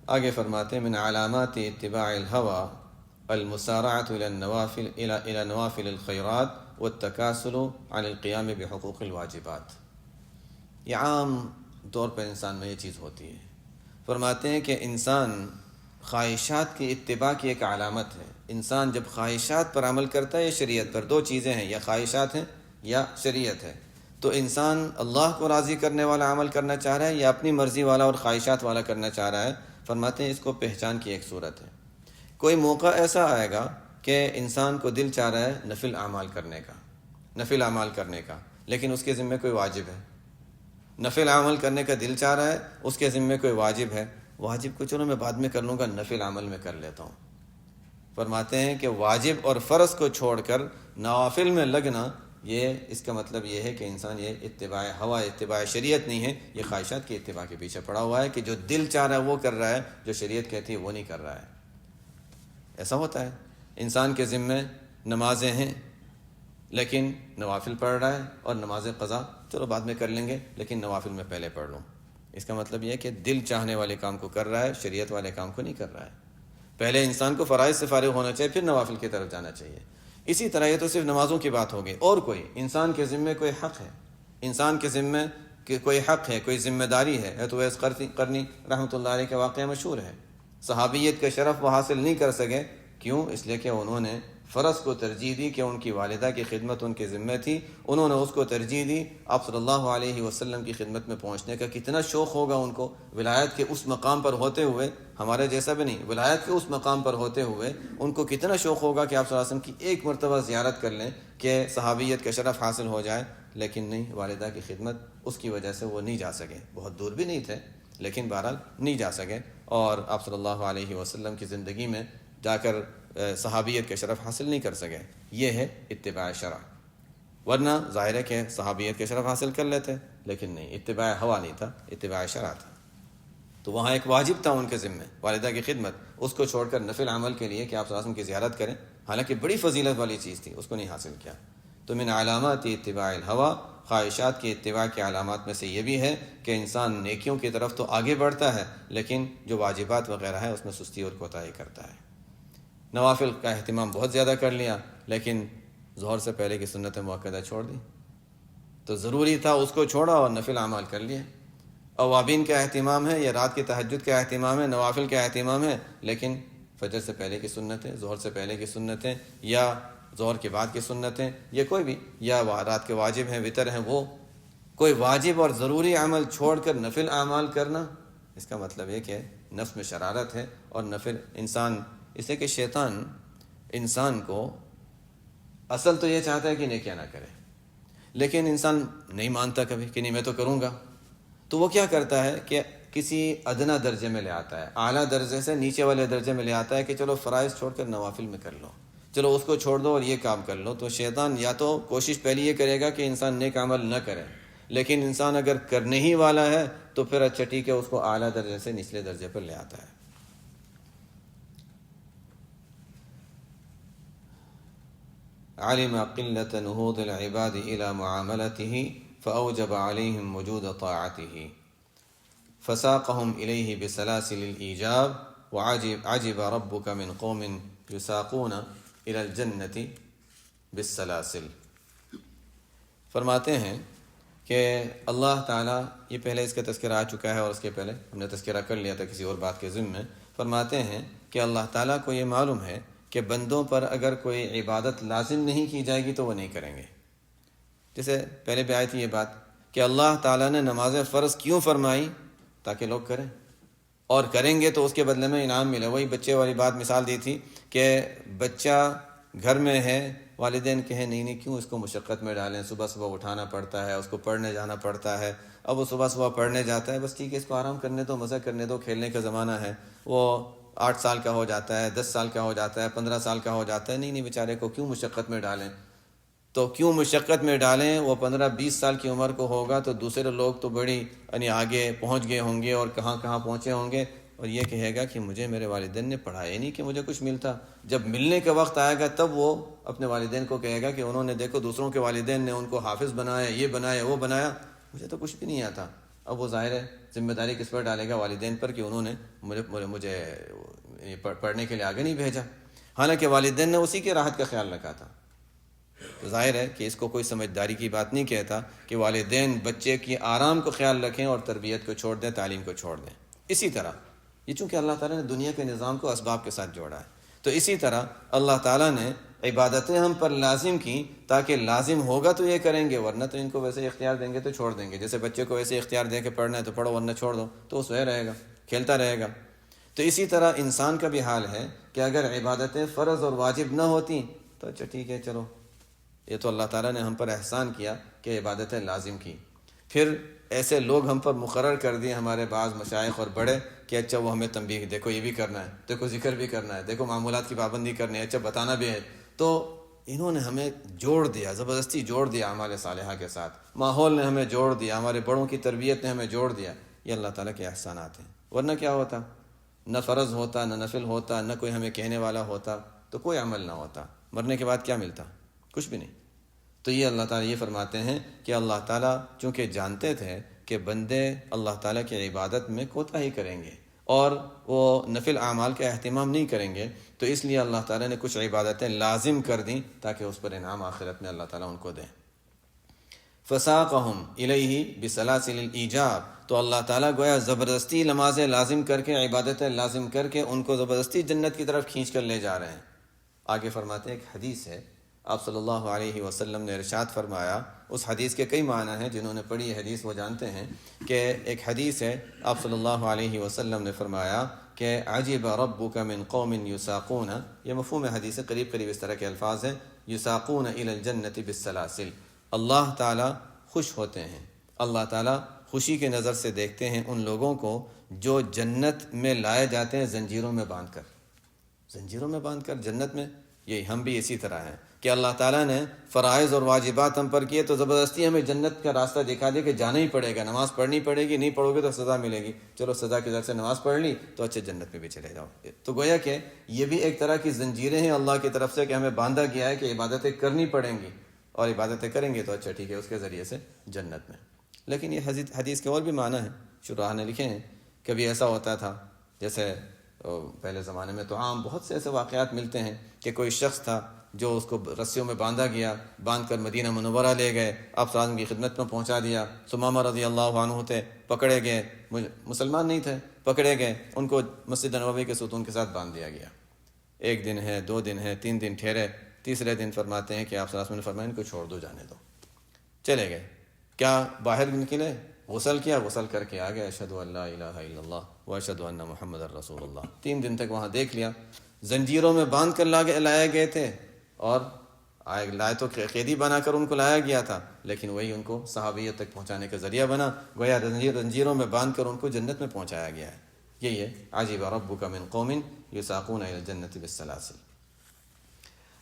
آگے فرماتے ہیں من علامات اتباع الهوى المسارعة إلى نوافل الخيرات والتكاسل عن القيام بحقوق الواجبات. یہ عام طور پر انسان میں یہ چیز ہوتی ہے. فرماتے ہیں کہ انسان خواہشات کی اتباع کی ایک علامت ہے. انسان جب خواہشات پر عمل کرتا ہے یا شریعت پر، دو چیزیں ہیں، یا خواہشات ہیں یا شریعت ہے، تو انسان اللہ کو راضی کرنے والا عمل کرنا چاہ رہا ہے یا اپنی مرضی والا اور خواہشات والا کرنا چاہ رہا ہے. فرماتے ہیں اس کو پہچان کی ایک صورت ہے. کوئی موقع ایسا آئے گا کہ انسان کو دل چاہ رہا ہے نفل اعمال کرنے کا، لیکن اس کے ذمہ کوئی واجب ہے. نفل عمل کرنے کا دل چاہ رہا ہے، اس کے ذمہ کوئی واجب ہے. واجب کو چلو میں بعد میں کر لوں گا، نفل عمل میں کر لیتا ہوں. فرماتے ہیں کہ واجب اور فرض کو چھوڑ کر نوافل میں لگنا، یہ اس کا مطلب یہ ہے کہ انسان یہ اتباع ہوا، اتباع شریعت نہیں ہے، یہ خواہشات کی اتباع کے پیچھے پڑا ہوا ہے کہ جو دل چاہ رہا ہے وہ کر رہا ہے، جو شریعت کہتی ہے وہ نہیں کر رہا ہے. ایسا ہوتا ہے. انسان کے ذمہ نمازیں ہیں لیکن نوافل پڑھ رہا ہے، اور نماز قضا چلو بعد میں کر لیں گے لیکن نوافل میں پہلے پڑھ لوں. اس کا مطلب یہ ہے کہ دل چاہنے والے کام کو کر رہا ہے، شریعت والے کام کو نہیں کر رہا ہے. پہلے انسان کو فرائض سے فارغ ہونا چاہیے، پھر نوافل کی طرف جانا چاہیے. اسی طرح یہ تو صرف نمازوں کی بات ہوگی. اور کوئی انسان کے ذمے کوئی حق ہے، انسان کے ذمے کوئی حق ہے، کوئی ذمہ داری ہے. تو ویس قرنی رحمۃ اللہ علیہ کا واقعہ مشہور ہے. صحابیت کا شرف وہ حاصل نہیں کر سکے، کیوں؟ اس لیے کہ انہوں نے فرض کو ترجیح دی کہ ان کی والدہ کی خدمت ان کے ذمہ تھی، انہوں نے اس کو ترجیح دی. آپ صلی اللہ علیہ وسلم کی خدمت میں پہنچنے کا کتنا شوق ہوگا ان کو، ولایت کے اس مقام پر ہوتے ہوئے، ہمارے جیسا بھی نہیں، ولایت کے اس مقام پر ہوتے ہوئے ان کو کتنا شوق ہوگا کہ آپ صلی اللہ علیہ وسلم کی ایک مرتبہ زیارت کر لیں کہ صحابیت کا شرف حاصل ہو جائے. لیکن نہیں، والدہ کی خدمت اس کی وجہ سے وہ نہیں جا سکے. بہت دور بھی نہیں تھے لیکن بہرحال نہیں جا سکے، اور آپ صلی اللہ علیہ وسلم کی زندگی میں جا کر صحابیت کے شرف حاصل نہیں کر سکے. یہ ہے اتباع شرع. ورنہ ظاہر ہے کہ صحابیت کے شرف حاصل کر لیتے، لیکن نہیں، اتباع ہوا نہیں تھا، اتباع شرع تھا. تو وہاں ایک واجب تھا ان کے ذمہ، والدہ کی خدمت، اس کو چھوڑ کر نفل عمل کے لیے کہ آپ صلی اللہ علیہ وسلم کی زیارت کریں، حالانکہ بڑی فضیلت والی چیز تھی، اس کو نہیں حاصل کیا. تو من علامات اتباع الہوا، خواہشات کی اتباع کے علامات میں سے یہ بھی ہے کہ انسان نیکیوں کی طرف تو آگے بڑھتا ہے لیکن جو واجبات وغیرہ ہے اس میں سستی اور کوتاہی کرتا ہے. نوافل کا اہتمام بہت زیادہ کر لیا لیکن ظہر سے پہلے کی سنت مؤکدہ چھوڑ دی. تو ضروری تھا اس کو چھوڑا اور نفل اعمال کر لیے. اوابین کا اہتمام ہے یا رات کی تہجد کا اہتمام ہے، نوافل کا اہتمام ہے، لیکن فجر سے پہلے کی سنتیں، ظہر سے پہلے کی سنتیں یا ظہر کے بعد کی سنتیں، یہ کوئی بھی، یا رات کے واجب ہیں، وتر ہیں، وہ کوئی واجب اور ضروری عمل چھوڑ کر نفل اعمال کرنا، اس کا مطلب یہ کہ نفس میں شرارت ہے. اور نفل انسان، اس لیے کہ شیطان انسان کو اصل تو یہ چاہتا ہے کہ نیکیاں نہ کرے، لیکن انسان نہیں مانتا کبھی کہ نہیں میں تو کروں گا. تو وہ کیا کرتا ہے کہ کسی ادنا درجے میں لے آتا ہے، اعلیٰ درجے سے نیچے والے درجے میں لے آتا ہے کہ چلو فرائض چھوڑ کر نوافل میں کر لو، چلو اس کو چھوڑ دو اور یہ کام کر لو. تو شیطان یا تو کوشش پہلے یہ کرے گا کہ انسان نیک عمل نہ کرے، لیکن انسان اگر کرنے ہی والا ہے تو پھر اچھا ٹھیک ہے، اس کو اعلیٰ درجے سے نچلے درجے پر لے آتا ہے. علم قلة نهوض العباد إلى معاملته فأوجب عليهم وجود طاعته فساقهم إليه بسلاسل الإيجاب وعجب ربك من قوم يساقون إلى الجنة بالسلاسل۔ فرماتے ہیں کہ اللہ تعالیٰ، یہ پہلے اس کا تذکرہ آ چکا ہے اور اس کے پہلے ہم نے تذکرہ کر لیا تھا کسی اور بات کے ضمن میں۔ فرماتے ہیں کہ اللہ تعالیٰ کو یہ معلوم ہے کہ بندوں پر اگر کوئی عبادت لازم نہیں کی جائے گی تو وہ نہیں کریں گے۔ جیسے پہلے بھی آئی تھی یہ بات کہ اللہ تعالیٰ نے نماز فرض کیوں فرمائی؟ تاکہ لوگ کریں، اور کریں گے تو اس کے بدلے میں انعام ملے۔ وہی بچے والی بات مثال دی تھی کہ بچہ گھر میں ہے، والدین کہیں نہیں کیوں اس کو مشقت میں ڈالیں، صبح صبح اٹھانا پڑتا ہے، اس کو پڑھنے جانا پڑتا ہے۔ اب وہ صبح صبح پڑھنے جاتا ہے، بس ٹھیک ہے اس کو آرام کرنے دو، مزہ کرنے دو، کھیلنے کا زمانہ ہے۔ وہ 8 سال کا ہو جاتا ہے، 10 سال کا ہو جاتا ہے، 15 سال کا ہو جاتا ہے، نہیں بیچارے کو کیوں مشقت میں ڈالیں؟ تو کیوں مشقت میں ڈالیں؟ وہ 15-20 سال کی عمر کو ہوگا تو دوسرے لوگ تو بڑی آگے پہنچ گئے ہوں گے اور کہاں کہاں پہنچے ہوں گے، اور یہ کہے گا کہ مجھے میرے والدین نے پڑھایا نہیں کہ مجھے کچھ ملتا۔ جب ملنے کا وقت آئے گا تب وہ اپنے والدین کو کہے گا کہ انہوں نے دیکھو دوسروں کے والدین نے ان کو حافظ بنایا، یہ بنایا وہ بنایا، مجھے تو کچھ بھی نہیں آتا۔ اب وہ ظاہر ہے ذمہ داری کس پر ڈالے گا؟ والدین پر، کہ انہوں نے مجھے پڑھنے کے لیے آگے نہیں بھیجا، حالانکہ والدین نے اسی کے راحت کا خیال رکھا تھا۔ تو ظاہر ہے کہ اس کو کوئی سمجھداری کی بات نہیں کہتا کہ والدین بچے کی آرام کو خیال رکھیں اور تربیت کو چھوڑ دیں، تعلیم کو چھوڑ دیں۔ اسی طرح یہ چونکہ اللہ تعالیٰ نے دنیا کے نظام کو اسباب کے ساتھ جوڑا ہے، تو اسی طرح اللہ تعالیٰ نے عبادتیں ہم پر لازم کی تاکہ لازم ہوگا تو یہ کریں گے، ورنہ تو ان کو ویسے اختیار دیں گے تو چھوڑ دیں گے۔ جیسے بچے کو ویسے اختیار دے کے پڑھنا ہے تو پڑھو، ورنہ چھوڑ دو تو وہ سویا رہے گا، کھیلتا رہے گا۔ تو اسی طرح انسان کا بھی حال ہے کہ اگر عبادتیں فرض اور واجب نہ ہوتی تو اچھا ٹھیک ہے چلو، یہ تو اللہ تعالیٰ نے ہم پر احسان کیا کہ عبادتیں لازم کی، پھر ایسے لوگ ہم پر مقرر کر دیے ہمارے بعض مشائخ اور بڑے کہ اچھا وہ ہمیں تنبیہ، دیکھو یہ بھی کرنا ہے، دیکھو ذکر بھی کرنا ہے، دیکھو معمولات کی پابندی کرنی ہے، اچھا بتانا بھی ہے۔ تو انہوں نے ہمیں جوڑ دیا، زبردستی جوڑ دیا اعمال صالحہ کے ساتھ، ماحول نے ہمیں جوڑ دیا، ہمارے بڑوں کی تربیت نے ہمیں جوڑ دیا۔ یہ اللہ تعالیٰ کے احسانات ہیں، ورنہ کیا ہوتا؟ نہ فرض ہوتا، نہ نفل ہوتا، نہ کوئی ہمیں کہنے والا ہوتا، تو کوئی عمل نہ ہوتا، مرنے کے بعد کیا ملتا؟ کچھ بھی نہیں۔ تو یہ اللہ تعالیٰ یہ فرماتے ہیں کہ اللہ تعالیٰ چونکہ جانتے تھے کہ بندے اللہ تعالیٰ کی عبادت میں کوتاہی کریں گے اور وہ نفل اعمال کا اہتمام نہیں کریں گے، تو اس لیے اللہ تعالیٰ نے کچھ عبادتیں لازم کر دیں تاکہ اس پر انعام آخرت میں اللہ تعالیٰ ان کو دیں۔ فساقہم الیہ بسلاسل الایجاب، تو اللہ تعالیٰ گویا زبردستی نمازیں لازم کر کے، عبادتیں لازم کر کے ان کو زبردستی جنت کی طرف کھینچ کر لے جا رہے ہیں۔ آگے فرماتے ہیں، ایک حدیث ہے، آپ صلی اللہ علیہ وسلم نے ارشاد فرمایا، اس حدیث کے کئی معنی ہیں، جنہوں نے پڑھی یہ حدیث وہ جانتے ہیں کہ ایک حدیث ہے، آپ صلی اللہ علیہ وسلم نے فرمایا کہ عجب ربک من قوم یساقون، یہ مفہوم حدیث ہے، قریب قریب اس طرح کے الفاظ ہیں، یساقون الی الجنۃ بالسلاسل، اللہ تعالیٰ خوش ہوتے ہیں، اللہ تعالیٰ خوشی کے نظر سے دیکھتے ہیں ان لوگوں کو جو جنت میں لائے جاتے ہیں زنجیروں میں باندھ کر، زنجیروں میں باندھ کر جنت میں۔ یہی ہم بھی اسی طرح ہیں کہ اللہ تعالیٰ نے فرائض اور واجبات ہم پر کیے تو زبردستی ہمیں جنت کا راستہ دکھا دیا کہ جانا ہی پڑے گا، نماز پڑھنی پڑے گی، نہیں پڑھو گے تو سزا ملے گی، چلو سزا کی طرف سے نماز پڑھ لی تو اچھے جنت میں بھی چلے جاؤ۔ تو گویا کہ یہ بھی ایک طرح کی زنجیریں ہیں اللہ کی طرف سے کہ ہمیں باندھا گیا ہے کہ عبادتیں کرنی پڑیں گی، اور عبادتیں کریں گے تو اچھا ٹھیک ہے اس کے ذریعے سے جنت میں۔ لیکن یہ حدیث کے اور بھی معنی ہیں، شراح نے لکھے ہیں۔ کبھی ایسا ہوتا تھا، جیسے پہلے زمانے میں تو عام بہت سے ایسے واقعات ملتے ہیں کہ کوئی شخص تھا جو اس کو رسیوں میں باندھا گیا، باندھ کر مدینہ منورہ لے گئے، آپ صلی اللہ علیہ وسلم کی خدمت میں پہنچا دیا۔ ثمامہ رضی اللہ عنہ تھے، پکڑے گئے، مسلمان نہیں تھے، پکڑے گئے، ان کو مسجد نبوی کے ستون کے ساتھ باندھ دیا گیا۔ 1 دن ہے، 2 دن ہے، 3 دن ٹھہرے، تیسرے دن فرماتے ہیں کہ آپ صلی اللہ علیہ وسلم نے فرمایا ان کو چھوڑ دو، جانے دو۔ چلے گئے، کیا باہر نکلے، غسل کیا، غسل کر کے آ گئے، اشہد ان لا الہ الا اللہ و اشہد ان محمد رسول اللہ۔ 3 دن تک وہاں دیکھ لیا، زنجیروں میں باندھ کر لائے گئے تھے، اور لائے تو قیدی بنا کر ان کو لایا گیا تھا، لیکن وہی ان کو صحابیت تک پہنچانے کا ذریعہ بنا، گویا زنجیروں میں باندھ کر ان کو جنت میں پہنچایا گیا ہے۔ یہی ہے عجب ربک من قوم یساقون الی الجنۃ بالسلاسل۔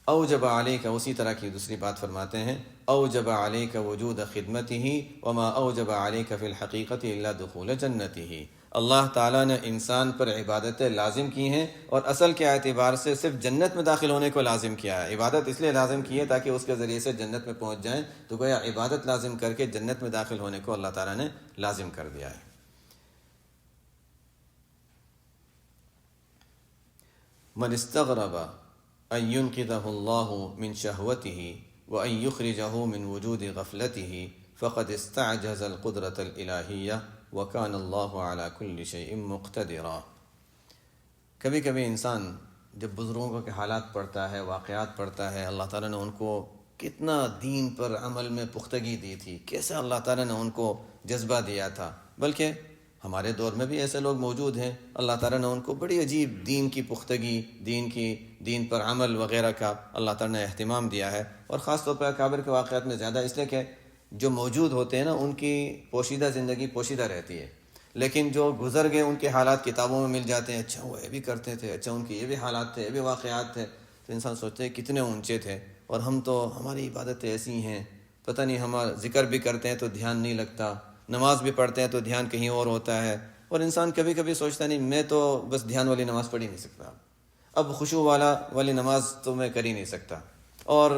اوجب علیک، اسی طرح کی دوسری بات فرماتے ہیں، اوجب علیک وجود خدمتہ وما اوجب علیک فی الحقیقۃ الا دخول جنتہ، اللہ تعالیٰ نے انسان پر عبادتیں لازم کی ہیں اور اصل کے اعتبار سے صرف جنت میں داخل ہونے کو لازم کیا ہے۔ عبادت اس لیے لازم کی ہے تاکہ اس کے ذریعے سے جنت میں پہنچ جائیں، تو گویا عبادت لازم کر کے جنت میں داخل ہونے کو اللہ تعالیٰ نے لازم کر دیا ہے۔ من استغرب ان ينقذه الله من شهوته وان يخرجه من وجود غفلته فقد استعجز القدرة الإلهية وكان الله على كل شيء مقتدرا۔ کبھی کبھی انسان جب بزرگوں کے حالات پڑھتا ہے، واقعات پڑھتا ہے، اللہ تعالیٰ نے ان کو کتنا دین پر عمل میں پختگی دی تھی، کیسے اللہ تعالیٰ نے ان کو جذبہ دیا تھا، بلکہ ہمارے دور میں بھی ایسے لوگ موجود ہیں، اللہ تعالیٰ نے ان کو بڑی عجیب دین کی پختگی، دین پر عمل وغیرہ کا اللہ تعالیٰ نے اہتمام دیا ہے۔ اور خاص طور پر اکابر کے واقعات میں زیادہ اس لیے کہ جو موجود ہوتے ہیں نا ان کی پوشیدہ زندگی پوشیدہ رہتی ہے، لیکن جو گزر گئے ان کے حالات کتابوں میں مل جاتے ہیں، اچھا وہ یہ بھی کرتے تھے، اچھا ان کے یہ بھی حالات تھے، یہ بھی واقعات تھے، تو انسان سوچتے ہیں کتنے اونچے تھے، اور ہم تو ہماری عبادتیں ایسی ہیں، پتہ نہیں ہمارا ذکر بھی کرتے ہیں تو دھیان نہیں لگتا، نماز بھی پڑھتے ہیں تو دھیان کہیں اور ہوتا ہے، اور انسان کبھی کبھی سوچتا نہیں میں تو بس دھیان والی نماز پڑھ ہی نہیں سکتا، اب خشوع والی نماز تو میں کر ہی نہیں سکتا، اور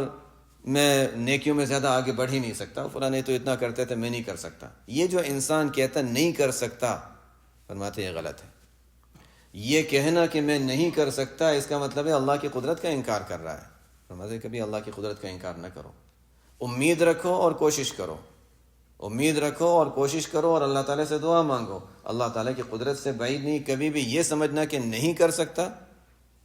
میں نیکیوں میں زیادہ آگے بڑھ ہی نہیں سکتا، فلاں تو اتنا کرتے تھے میں نہیں کر سکتا۔ یہ جو انسان کہتا نہیں کر سکتا، فرماتے یہ غلط ہے۔ یہ کہنا کہ میں نہیں کر سکتا اس کا مطلب ہے اللہ کی قدرت کا انکار کر رہا ہے۔ فرماتے کبھی اللہ کی قدرت کا انکار نہ کرو، امید رکھو اور کوشش کرو، امید رکھو اور کوشش کرو اور اللہ تعالیٰ سے دعا مانگو، اللہ تعالیٰ کی قدرت سے بعید نہیں۔ کبھی بھی یہ سمجھنا کہ نہیں کر سکتا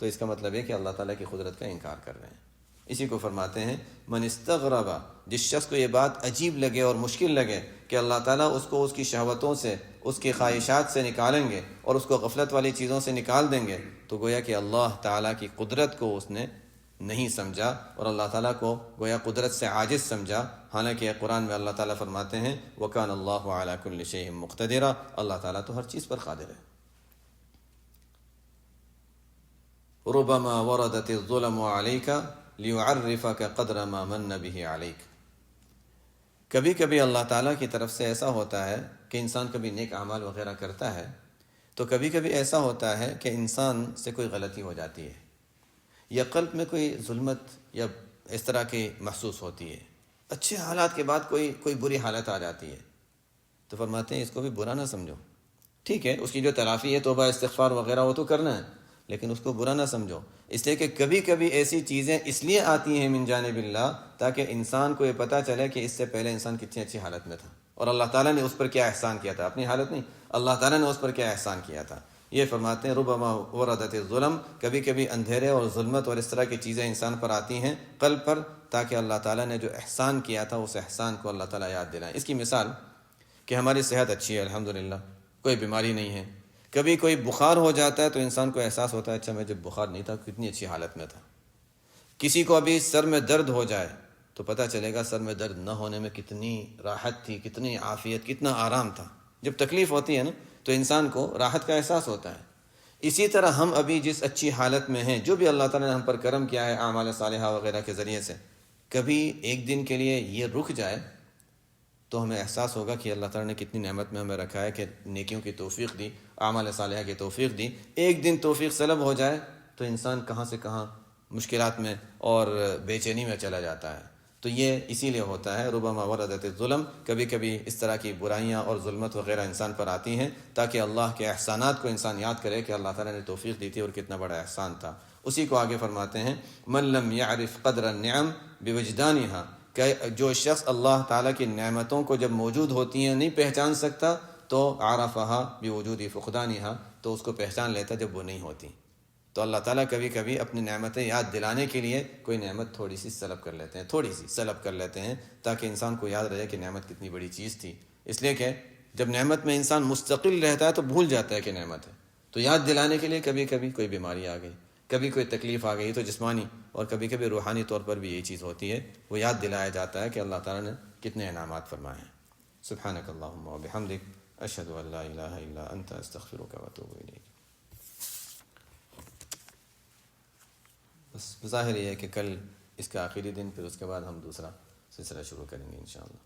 تو اس کا مطلب ہے کہ اللہ تعالیٰ کی قدرت کا انکار کر رہے ہیں۔ اسی کو فرماتے ہیں من استغرب، جس شخص کو یہ بات عجیب لگے اور مشکل لگے کہ اللہ تعالیٰ اس کو اس کی شہوتوں سے، اس کی خواہشات سے نکالیں گے اور اس کو غفلت والی چیزوں سے نکال دیں گے، تو گویا کہ اللہ تعالیٰ کی قدرت کو اس نے نہیں سمجھا اور اللہ تعالیٰ کو گویا قدرت سے عاجز سمجھا، حالانکہ قرآن میں اللہ تعالیٰ فرماتے ہیں وَكَانَ اللَّهُ عَلَى كُلِّ شَيْءٍ مُقْتَدِرًا، اللہ تعالیٰ تو ہر چیز پر قادر ہے۔ رُبَمَا وَرَدَتِ الظُّلَمُ عَلَيْكَ لِيُعَرِّفَكَ قَدْرَ مَا مَنَّ بِهِ عَلَيْكَ۔ کبھی کبھی اللہ تعالیٰ کی طرف سے ایسا ہوتا ہے کہ انسان کبھی نیک اعمال وغیرہ کرتا ہے تو کبھی کبھی ایسا ہوتا ہے کہ انسان سے کوئی غلطی ہو جاتی ہے یا قلب میں کوئی ظلمت یا اس طرح کی محسوس ہوتی ہے، اچھے حالات کے بعد کوئی بری حالت آ جاتی ہے، تو فرماتے ہیں اس کو بھی برا نہ سمجھو، ٹھیک ہے اس کی جو تلافی ہے توبہ استغفار وغیرہ وہ تو کرنا ہے، لیکن اس کو برا نہ سمجھو، اس لیے کہ کبھی کبھی ایسی چیزیں اس لیے آتی ہیں من جانب اللہ تاکہ انسان کو یہ پتہ چلے کہ اس سے پہلے انسان کتنی اچھی حالت میں تھا اور اللہ تعالیٰ نے اس پر کیا احسان کیا تھا، اپنی حالت نہیں، اللہ تعالیٰ نے اس پر کیا احسان کیا تھا۔ یہ فرماتے ہیں ربما وردت الظلم، کبھی کبھی اندھیرے اور ظلمت اور اس طرح کی چیزیں انسان پر آتی ہیں قلب پر تاکہ اللہ تعالیٰ نے جو احسان کیا تھا اس احسان کو اللہ تعالیٰ یاد دلائے۔ اس کی مثال کہ ہماری صحت اچھی ہے الحمدللہ، کوئی بیماری نہیں ہے، کبھی کوئی بخار ہو جاتا ہے تو انسان کو احساس ہوتا ہے اچھا میں جب بخار نہیں تھا کتنی اچھی حالت میں تھا۔ کسی کو ابھی سر میں درد ہو جائے تو پتہ چلے گا سر میں درد نہ ہونے میں کتنی راحت تھی، کتنی عافیت، کتنا آرام تھا۔ جب تکلیف ہوتی ہے نا تو انسان کو راحت کا احساس ہوتا ہے۔ اسی طرح ہم ابھی جس اچھی حالت میں ہیں، جو بھی اللہ تعالیٰ نے ہم پر کرم کیا ہے اعمال صالحہ وغیرہ کے ذریعے سے، کبھی ایک دن کے لیے یہ رک جائے تو ہمیں احساس ہوگا کہ اللہ تعالیٰ نے کتنی نعمت میں ہمیں رکھا ہے کہ نیکیوں کی توفیق دی، اعمال صالحہ کی توفیق دی۔ ایک دن توفیق سلب ہو جائے تو انسان کہاں سے کہاں مشکلات میں اور بے چینی میں چلا جاتا ہے۔ تو یہ اسی لیے ہوتا ہے ربما وردت الظلم، کبھی کبھی اس طرح کی برائیاں اور ظلمت وغیرہ انسان پر آتی ہیں تاکہ اللہ کے احسانات کو انسان یاد کرے کہ اللہ تعالیٰ نے توفیق دی تھی اور کتنا بڑا احسان تھا۔ اسی کو آگے فرماتے ہیں من لم يعرف قدر النعم بوجدانها، کہ جو شخص اللہ تعالیٰ کی نعمتوں کو جب موجود ہوتی ہیں نہیں پہچان سکتا تو عرفها بوجود فقدانها، تو اس کو پہچان لیتا جب وہ نہیں ہوتی۔ تو اللہ تعالیٰ کبھی کبھی اپنی نعمتیں یاد دلانے کے لیے کوئی نعمت تھوڑی سی سلب کر لیتے ہیں، تھوڑی سی سلب کر لیتے ہیں تاکہ انسان کو یاد رہے کہ نعمت کتنی بڑی چیز تھی۔ اس لیے کہ جب نعمت میں انسان مستقل رہتا ہے تو بھول جاتا ہے کہ نعمت ہے، تو یاد دلانے کے لیے کبھی کبھی کوئی بیماری آ گئی، کبھی کوئی تکلیف آ گئی تو جسمانی اور کبھی کبھی روحانی طور پر بھی یہی چیز ہوتی ہے، وہ یاد دلایا جاتا ہے کہ اللہ تعالیٰ نے کتنے انعامات فرمائے ہیں۔ سبحانک اللہم و بحمدک، اشہد ان لا الہ الا انت، استغفرک و اتوب الیک۔ بس ظاہر یہ ہے کہ کل اس کا آخری دن، پھر اس کے بعد ہم دوسرا سلسلہ شروع کریں گے انشاءاللہ۔